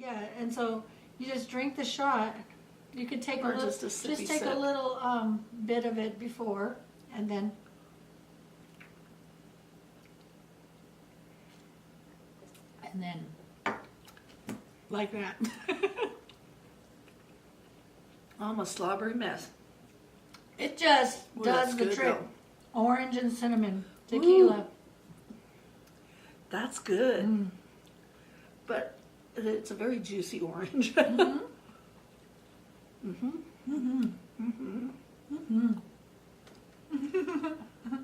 Yeah, and so you just drink the shot. You could take Or a little, just a sippy take sip. a little bit of it before, and then. And then, like that. Almost slobbery mess. It just Ooh, does that's the good, trick. though. Orange and cinnamon tequila. Ooh. That's good. Mm. But it's a very juicy orange. Mm-hmm. Mm-hmm. Mm-hmm. Mm-hmm. Mm-hmm.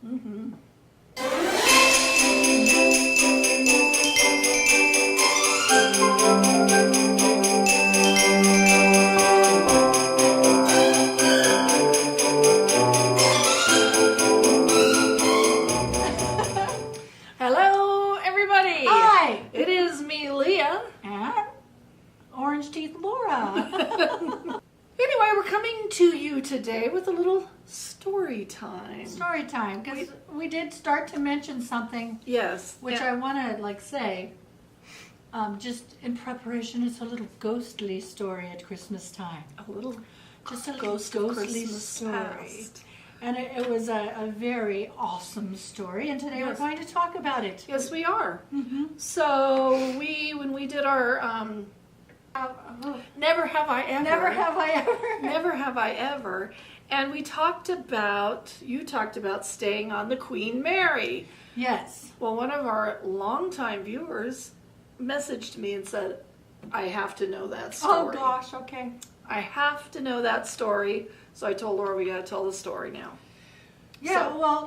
Mm-hmm. Hello, everybody. Hi. It is me, Leah. And Orange Teeth Laura. Anyway, we're coming to you today with a little story time. Story time, because we did start to mention something, Yes. which I want to say, just in preparation. It's a little ghostly story at Christmas time. A little Just a little ghost of ghostly Christmas story. past. And it was a very awesome story, and today we're Yes. going to talk about it. Yes, we are. Mm-hmm. So when we did our Never Have I Ever. Never have I ever. Never Have I Ever. And you talked about staying on the Queen Mary. Yes. Well, one of our longtime viewers messaged me and said, I have to know that story. Oh gosh, okay. I have to know that story. So I told Laura we got to tell the story now. Yeah, So- well,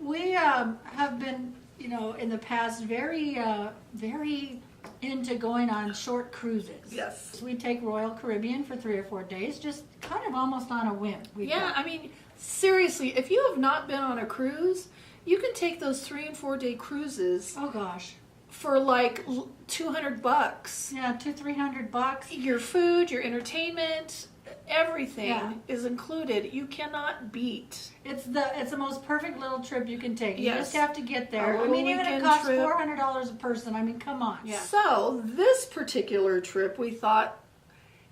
we have been, in the past very into going on short cruises. Yes. We take Royal Caribbean for 3 or 4 days, just kind of almost on a whim. Yeah, I mean, seriously, if you have not been on a cruise, you can take those 3 and 4 day cruises Oh gosh. for like $200. Yeah, $200-300. Your food, your entertainment, everything Yeah. is included. You cannot beat. It's the most perfect little trip you can take. You Yes. just have to get there. A I little mean, even it weekend costs trip. $400 a person. I mean, come on. Yeah. So this particular trip, we thought,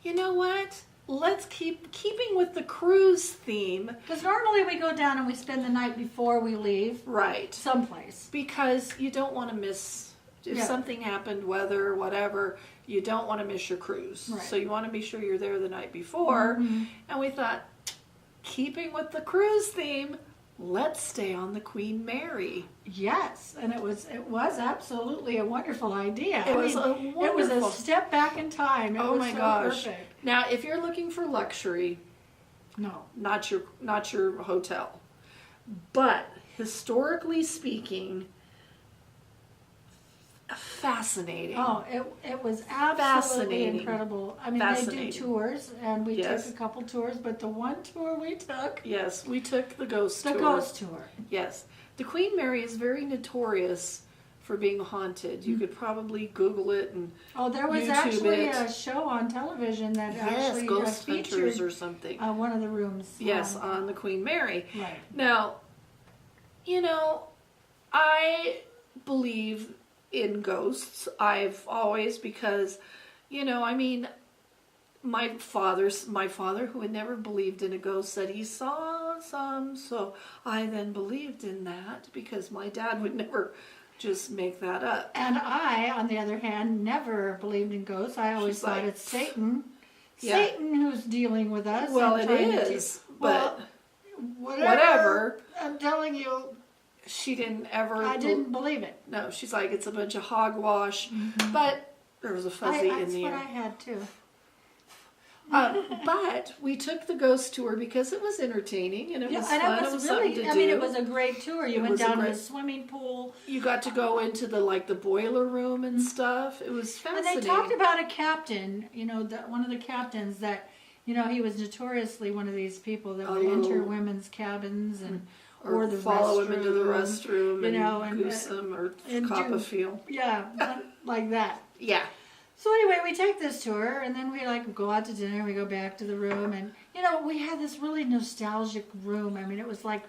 you know what? Let's keeping with the cruise theme. Because normally we go down and we spend the night before we leave Right. someplace. Because you don't want to miss, if Yeah. something happened, weather, whatever, you don't want to miss your cruise. Right. So you want to be sure you're there the night before. Mhm. And we thought, keeping with the cruise theme, let's stay on the Queen Mary. Yes, and it was absolutely a wonderful idea. It was a It was wonderful- a step back in time. It Oh was my so gosh. perfect. Now, if you're looking for luxury, No. not your hotel. But historically speaking, fascinating. Oh, it was absolutely Fascinating. incredible. I mean, they do Fascinating. tours, and we Yes. took a couple tours, but the one tour we took, Yes, we took the ghost the tour. ghost tour. Yes. The Queen Mary is very notorious for being haunted. You could probably Google it and Oh, there was YouTube actually it. a show on television that yes, actually Ghost featured Hunters or something. one of the rooms. Yes, on the Queen Mary. Right. Now, I believe in ghosts. I've always, because, my father, who had never believed in a ghost, said he saw some, so I then believed in that because my dad would never just make that up. And I, on the other hand, never believed in ghosts. I always She's thought like, it's Satan. Yeah. Satan who's dealing with us. Well, and it trying to is, well, but whatever. I'm telling you, She didn't ever. I didn't believe it. No, she's like, it's a bunch of hogwash. But there was a fuzzy in That's the what air. I had too. But we took the ghost tour because it was entertaining and it was and fun. it was something really. to I mean, do. it was a great tour. You It went was a down to great- the swimming pool, You got to go into the boiler room and stuff. It was and fascinating. they talked about a captain. One of the captains that. He was notoriously one of these people that would enter women's cabins and or the follow him into the restroom, restroom and and goose him or and cop do- a feel. Yeah, like that. Yeah. So anyway, we take this tour, and then we like go out to dinner. We go back to the room, and we had this really nostalgic room. I mean, it was like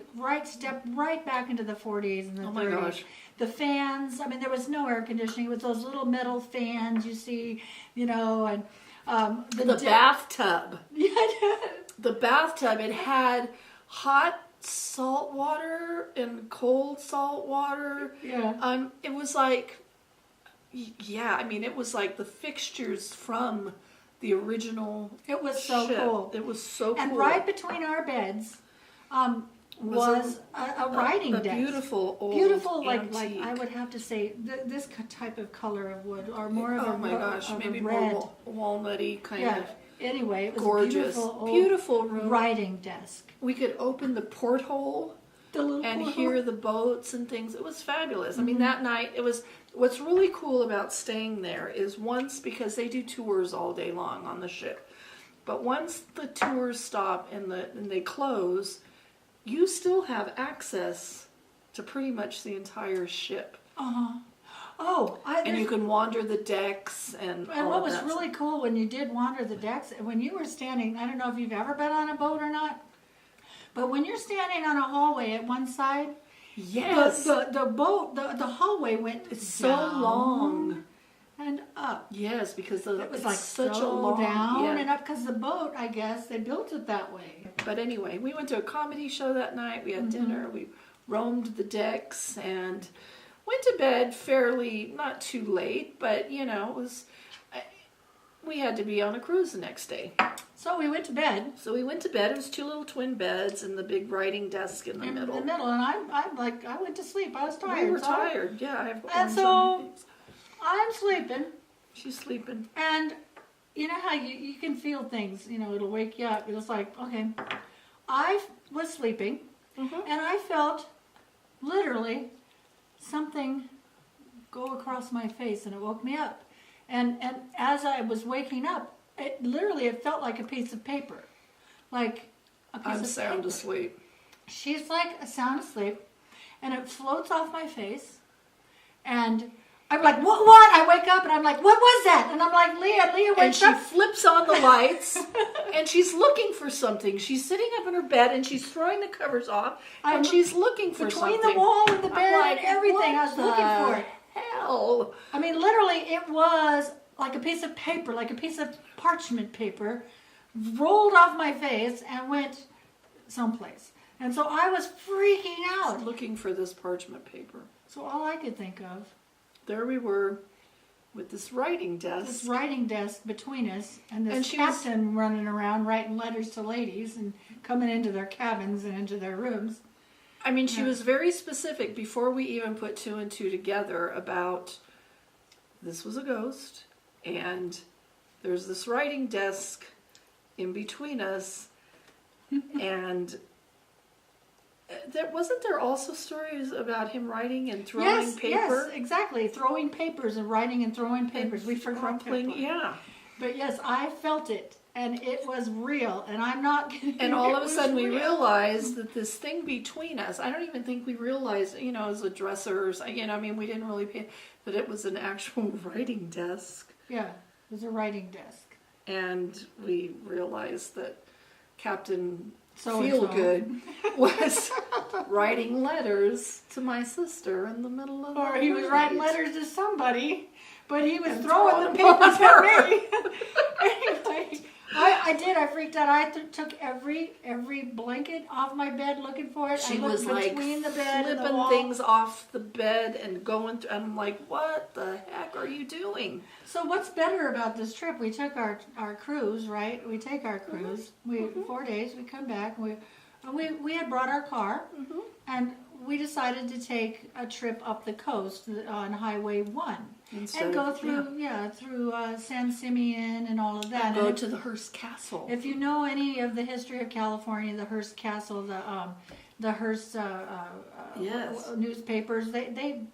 step right back into the 40s and the 30s. Oh my gosh. The fans. I mean, there was no air conditioning. It was those little metal fans you see, and the bathtub. Yeah. The bathtub. It had hot salt water and cold salt water. Yeah. It was like. Yeah, I mean, it was like the fixtures from the original. It was so ship. cool. It was so cool. And right between our beds was a writing desk. Beautiful, like I would have to say this type of color of wood, or more of oh my gosh, maybe red. more walnutty kind of. Anyway, it was gorgeous, a beautiful room. Writing desk. We could open the porthole and hear the boats and things. It was fabulous. I mean, that night it was. What's really cool about staying there is because they do tours all day long on the ship, but once the tours stop and they close, you still have access to pretty much the entire ship. And you can wander the decks and all what was that really cool when you did wander the decks, when you were standing, I don't know if you've ever been on a boat or not, but when you're standing on a hallway at one side, yes, the boat, the hallway went so down long and up. Yes, because it was like such so a long down and up, because the boat, I guess, they built it that way. But anyway, we went to a comedy show that night. We had dinner. We roamed the decks and went to bed fairly, not too late, but it was. We had to be on a cruise the next day. So we went to bed. It was 2 little twin beds and the big writing desk in the middle. And I went to sleep. I was tired. We were tired. Yeah, I have. And so I'm sleeping. She's sleeping. And you know how you can feel things. It'll wake you up. It was like, okay, I was sleeping, and I felt literally something go across my face, and it woke me up. And as I was waking up, it felt like a piece of paper, like a piece of paper. I'm sound asleep. She's like sound asleep, and it floats off my face, and I'm like, what? I wake up and I'm like, what was that? And I'm like, Leah, wake up. And she flips on the lights, and she's looking for something. She's sitting up in her bed, and she's throwing the covers off, and she's looking for something. Between the wall and the bed and everything, I was looking for it. Hell. I mean, literally, it was like a piece of paper, like a piece of parchment paper, rolled off my face and went someplace. And so I was freaking out. Looking for this parchment paper. So all I could think of. There we were with this writing desk. This writing desk between us, and this captain running around writing letters to ladies and coming into their cabins and into their rooms. I mean, she was very specific before we even put 2 and 2 together about this was a ghost, and there's this writing desk in between us, and wasn't there also stories about him writing and throwing paper? Yes, exactly. Throwing papers and writing and throwing papers. We forgot crumpling, yeah. But yes, I felt it. And it was real, and I'm not kidding. And all of a sudden we realized that this thing between us, I don't even think we realized, as a dresser, we didn't really pay, but it was an actual writing desk. Yeah, it was a writing desk. And we realized that Captain So-and-so Feelgood was writing letters to my sister in the middle of the night. Or he was writing letters to somebody, but he was throwing the papers at me. Anyway, I freaked out. I took every blanket off my bed looking for it. She I was like between the bed and the flipping wall. things off the bed and going through. I'm like, what the heck are you doing? So what's better about this trip? We took our cruise, right? We take our cruise. 4 days. We come back. We had brought our car, and we decided to take a trip up the coast on Highway 1 and go through through San Simeon and all of that. And go to the Hearst Castle. If you know any of the history of California, the Hearst Castle, the Hearst newspapers,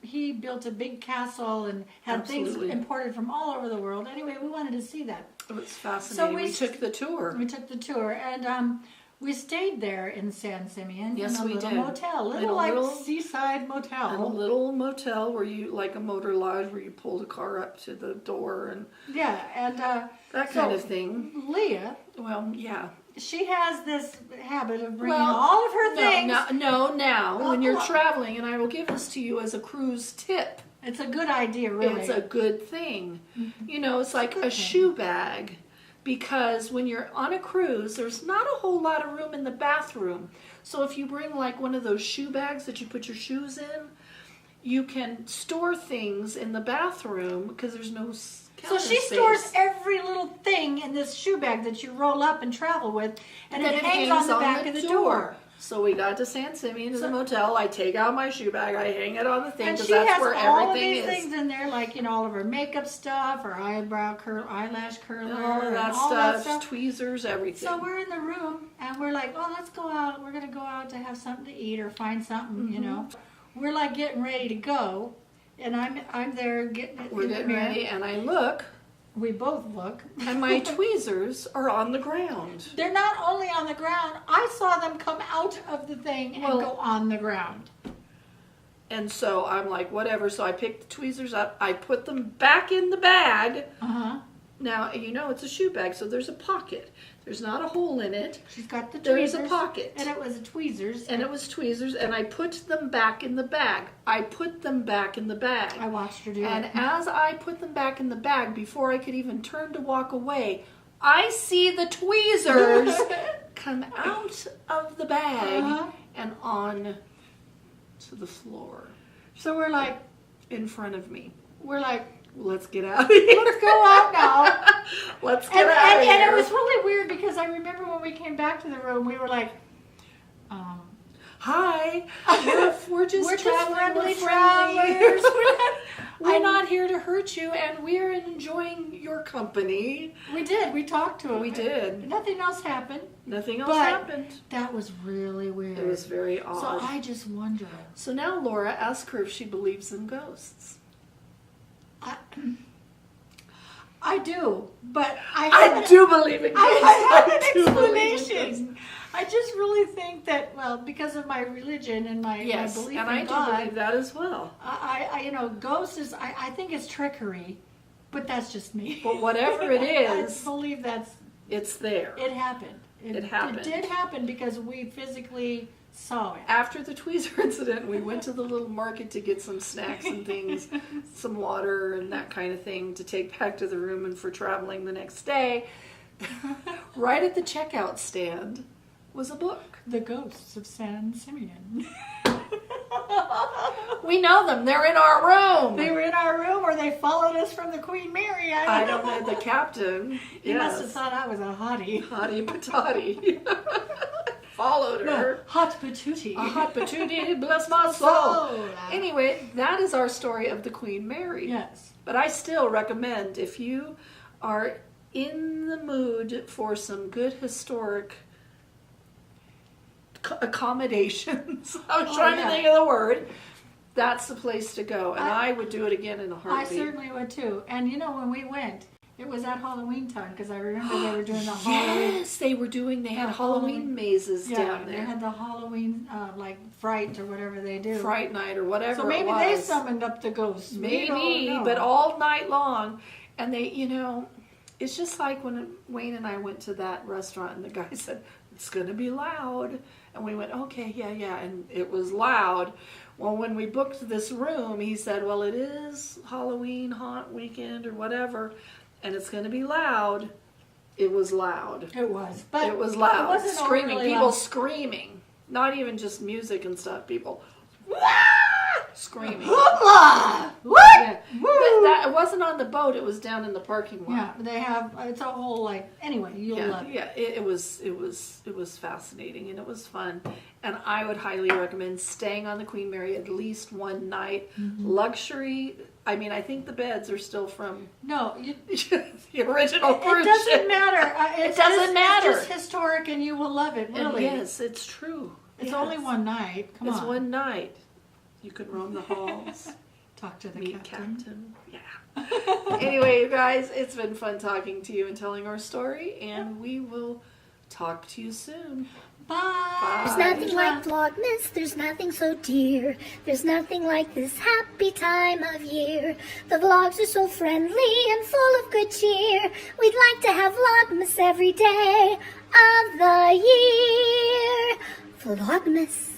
he built a big castle and had things imported from all over the world. Anyway, we wanted to see that. It was fascinating. So we took the tour. We took the tour, and we stayed there in San Simeon. Yes, in a we little did. motel, In a little seaside motel. And a little motel where you, like a motor lodge, where you pull the car up to the door and that kind of thing. Leah, Well, yeah. she has this habit of bringing all of her things. Now, when you're traveling, and I will give this to you as a cruise tip. It's a good idea, really. It's a good thing. It's like a shoe bag. Because when you're on a cruise, there's not a whole lot of room in the bathroom. So if you bring like one of those shoe bags that you put your shoes in, you can store things in the bathroom because there's no counter So she space. stores every little thing in this shoe bag that you roll up and travel with, and it hangs on the back of the door. So we got to San Simeon to the motel. I take out my shoe bag. I hang it on the thing And because she that's has where all of everything these is. things in there, like all of her makeup stuff, her eyelash curler, All of that and all that stuff, tweezers, everything. So we're in the room, and we're like, "Oh, let's go out. We're gonna go out to have something to eat or find something." We're like getting ready to go, and I'm there getting it. We're getting ready, and I look. We both look. And my tweezers are on the ground. They're not only on the ground, I saw them come out of the thing and go on the ground. And so I'm like, whatever. So I picked the tweezers up. I put them back in the bag. Uh-huh. Now, it's a shoe bag, so there's a pocket. There's not a hole in it. She's got the tweezers. There's a pocket. And it was tweezers. And it was tweezers, and I put them back in the bag. I watched her do it. And as I put them back in the bag, before I could even turn to walk away, I see the tweezers come out of the bag and on to the floor. So we're like, in front of me. We're like, let's get out of here. Let's go out now. Let's get out of here. And it was really weird because I remember when we came back to the room, we were like, hi, we're just friendly travelers. travelers. We're not here to hurt you, and we're enjoying your company. We did. We talked to him. We did. Nothing else happened. Nothing else happened. That was really weird. It was very odd. So I just wonder. So now Laura, ask her if she believes in ghosts. I do, but I do believe in ghosts. I have an explanation. I just really think that, because of my religion and my belief in God. and I do believe that as well. Ghosts is, I think it's trickery, but that's just me. But whatever it is, I believe it's there. It happened. It happened. It did happen because we physically saw it. After the tweezer incident, we went to the little market to get some snacks and things, some water and that kind of thing to take back to the room and for traveling the next day. Right at the checkout stand was a book. The Ghosts of San Simeon. We know them. They're in our room. They were in our room, or they followed us from the Queen Mary. I don't know. The captain. He must have thought I was a hottie. Hottie patati. Followed her. No, hot patootie. A hot patootie, bless my soul. Anyway, that is our story of the Queen Mary. Yes. But I still recommend, if you are in the mood for some good historic accommodations, I was trying to think of the word, that's the place to go. And I would do it again in a heartbeat. I certainly would too. And when we went, it was at Halloween time, because I remember they were doing the Halloween. Yes, they had Halloween mazes down there. They had the Halloween, fright or whatever they do. Fright night or whatever. So maybe it was. they summoned up the ghosts. Maybe, but all night long. And they, it's just like when Wayne and I went to that restaurant and the guy said, it's going to be loud. And we went, okay, yeah. And it was loud. Well, when we booked this room, he said, well, it is Halloween haunt weekend or whatever, and it's going to be loud. It was loud. It was. But it was loud. It wasn't screaming. really People loud. Screaming. Not even just music and stuff. People screaming. Hoopla! What? Yeah. That it wasn't on the boat. It was down in the parking lot. Yeah, they have. It's a whole anyway. You'll love it. Yeah. It was fascinating and it was fun, and I would highly recommend staying on the Queen Mary at least one night. Mm-hmm. Luxury. I mean, I think the beds are still from the original cruise It doesn't ship. matter. It doesn't matter. It's just historic, and you will love it. Really. And yes, it's true. It's only one night. Come on. It's one night. You can roam the halls. Talk to the Meet captain. Yeah. Anyway, you guys, it's been fun talking to you and telling our story, and we will talk to you soon. Bye. There's nothing like Vlogmas, there's nothing so dear. There's nothing like this happy time of year. The vlogs are so friendly and full of good cheer. We'd like to have Vlogmas every day of the year. Vlogmas.